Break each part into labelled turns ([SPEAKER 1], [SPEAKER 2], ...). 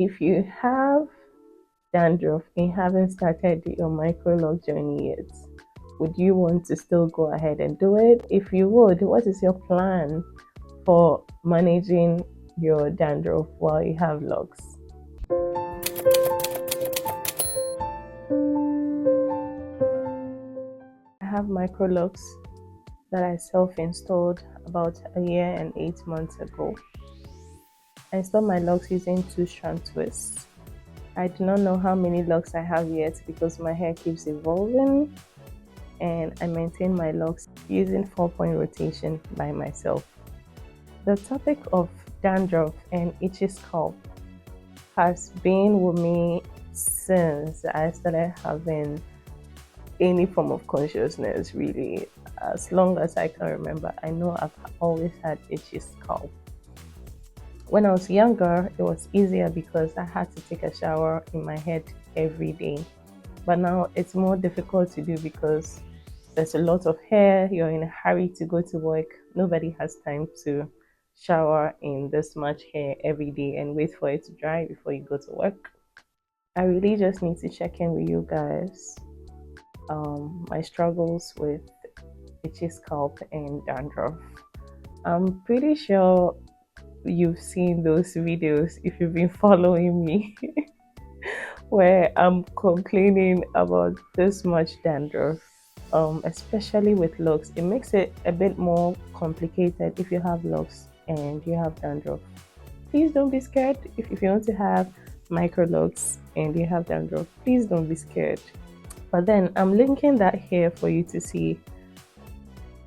[SPEAKER 1] If you have dandruff and haven't started your microlock journey yet, would you want to still go ahead and do it? If you would, what is your plan for managing your dandruff while you have locks? I have microlocs that I self-installed about a year and 8 months ago. I installed my locks using 2-strand twists. I do not know how many locks I have yet because my hair keeps evolving, and I maintain my locks using 4-point rotation by myself. The topic of dandruff and itchy scalp has been with me since I started having any form of consciousness, really. As long as I can remember, I know I've always had itchy scalp. When I was younger, it was easier because I had to take a shower in my head every day. But now it's more difficult to do because there's a lot of hair, you're in a hurry to go to work. Nobody has time to shower in this much hair every day and wait for it to dry before you go to work. I really just need to check in with you guys. My struggles with itchy scalp and dandruff. I'm pretty sure you've seen those videos if you've been following me where I'm complaining about this much dandruff, especially with locks. It makes it a bit more complicated if you have locks and you have dandruff. Please don't be scared. If you want to have microlocs and you have dandruff, please don't be scared. But then I'm linking that here for you to see.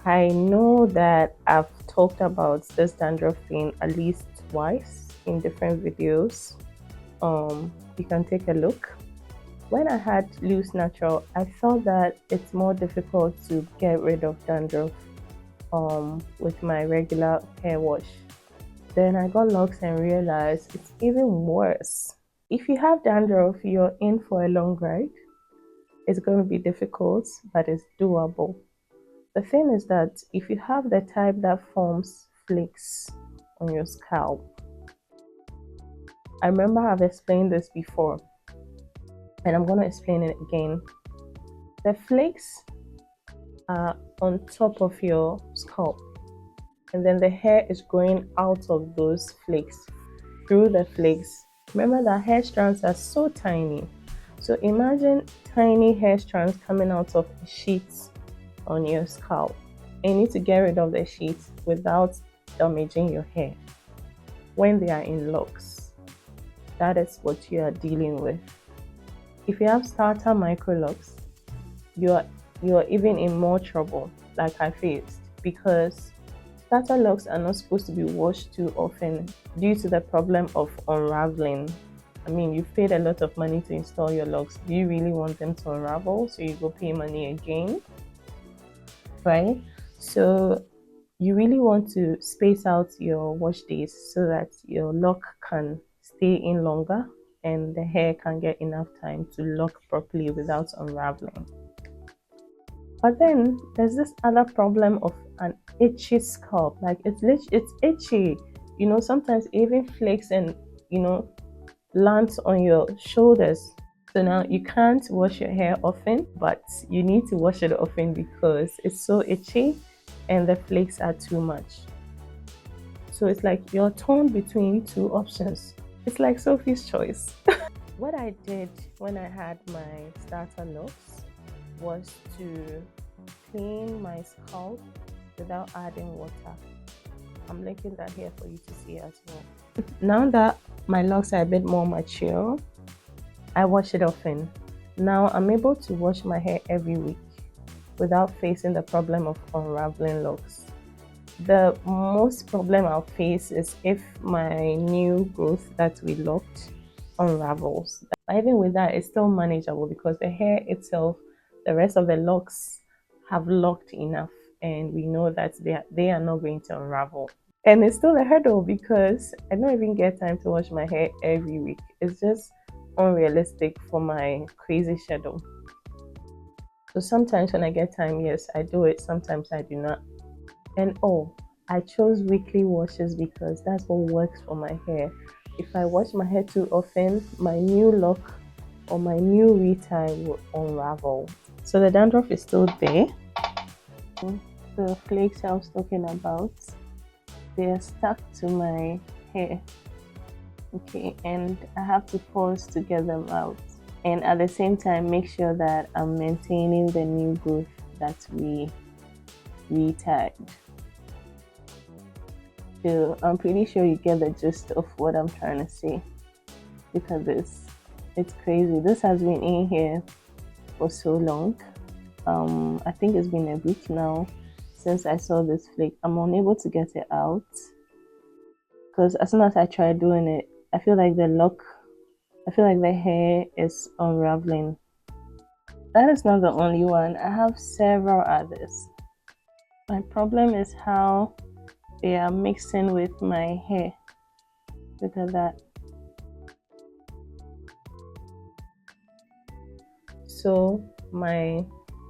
[SPEAKER 1] I know that I've talked about this dandruff thing at least twice in different videos. You can take a look. When I had loose natural, I felt that it's more difficult to get rid of dandruff with my regular hair wash. Then I got locks and realized it's even worse. If you have dandruff, you're in for a long ride. It's going to be difficult, but it's doable. The thing is that if you have the type that forms flakes on your scalp, I remember I've explained this before, and I'm going to explain it again. The flakes are on top of your scalp, and then the hair is growing out of those flakes, through the flakes. Remember that hair strands are so tiny. So imagine tiny hair strands coming out of sheets on your scalp. And you need to get rid of the sheets without damaging your hair. When they are in locks, that is what you are dealing with. If you have starter microlocs, you're even in more trouble, like I faced, because starter locks are not supposed to be washed too often due to the problem of unraveling. I mean, you've paid a lot of money to install your locks. Do you really want them to unravel? So you go pay money again, right? So you really want to space out your wash days so that your lock can stay in longer and the hair can get enough time to lock properly without unraveling. But then there's this other problem of an itchy scalp. Like it's itchy. Sometimes it even flakes and lands on your shoulders. So now you can't wash your hair often, but you need to wash it often because it's so itchy and the flakes are too much. So it's like you're torn between two options. It's like Sophie's choice. What I did when I had my starter locks was to clean my scalp without adding water. I'm linking that here for you to see as well. Now that my locks are a bit more mature, I wash it often. Now I'm able to wash my hair every week without facing the problem of unraveling locks. The most problem I'll face is if my new growth that we locked unravels. Even with that, it's still manageable because the hair itself, the rest of the locks have locked enough, and we know that they are not going to unravel. And it's still a hurdle because I don't even get time to wash my hair every week. It's just unrealistic for my crazy schedule. So sometimes when I get time, yes, I do it. Sometimes I do not. And I chose weekly washes because that's what works for my hair. if I wash my hair too often, my new lock or my new retie will unravel. So the dandruff is still there. The flakes I was talking about, they are stuck to my hair. Okay, and I have to pause to get them out. And at the same time, make sure that I'm maintaining the new growth that we retied. So I'm pretty sure you get the gist of what I'm trying to say, because it's crazy. This has been in here for so long. I think it's been a week now since I saw this flake. I'm unable to get it out because as soon as I try doing it, I feel like the hair is unraveling. That is not the only one. I have several others. My problem is how they are mixing with my hair. Look at that. So my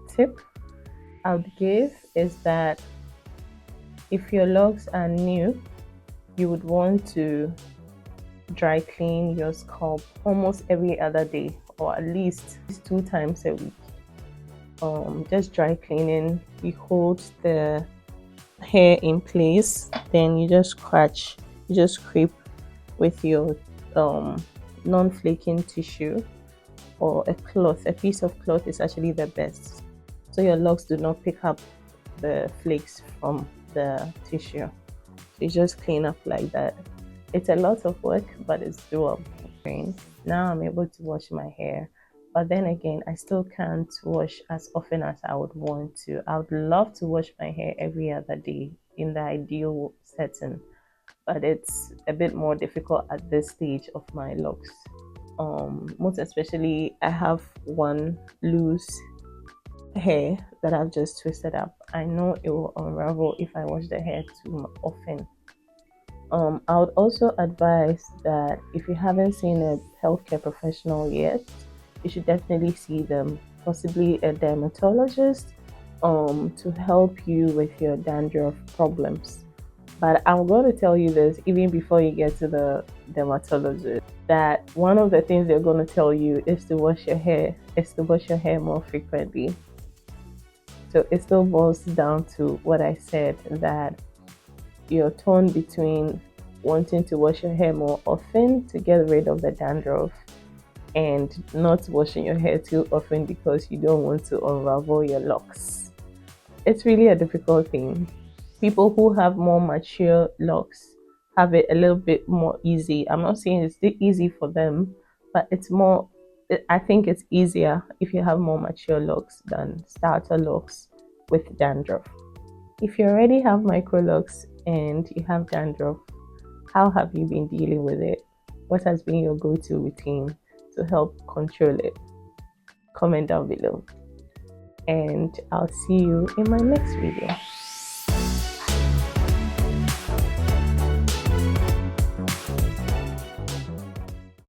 [SPEAKER 1] tip I would give is that if your locks are new, you would want to dry clean your scalp almost every other day, or at least 2 times a week. Just dry cleaning, you hold the hair in place, then you just scrape with your non-flaking tissue or a cloth. A piece of cloth is actually the best, so your locks do not pick up the flakes from the tissue. So you just clean up like that. It's a lot of work, but it's doable. Now I'm able to wash my hair, but then again, I still can't wash as often as I would want to. I would love to wash my hair every other day in the ideal setting, but it's a bit more difficult at this stage of my locks. Most especially, I have one loose hair that I've just twisted up. I know it will unravel if I wash the hair too often. I would also advise that if you haven't seen a healthcare professional yet, you should definitely see them, possibly a dermatologist, to help you with your dandruff problems. But I'm going to tell you this even before you get to the dermatologist, that one of the things they're going to tell you is to wash your hair more frequently. So it still boils down to what I said, that you're torn between wanting to wash your hair more often to get rid of the dandruff and not washing your hair too often because you don't want to unravel your locks. It's really a difficult thing. People who have more mature locks have it a little bit more easy. I'm not saying it's easy for them, but I think it's easier if you have more mature locks than starter locks with dandruff. If you already have microlocs and you have dandruff, how have you been dealing with it? What has been your go-to routine to help control it? Comment down below. And I'll see you in my next video.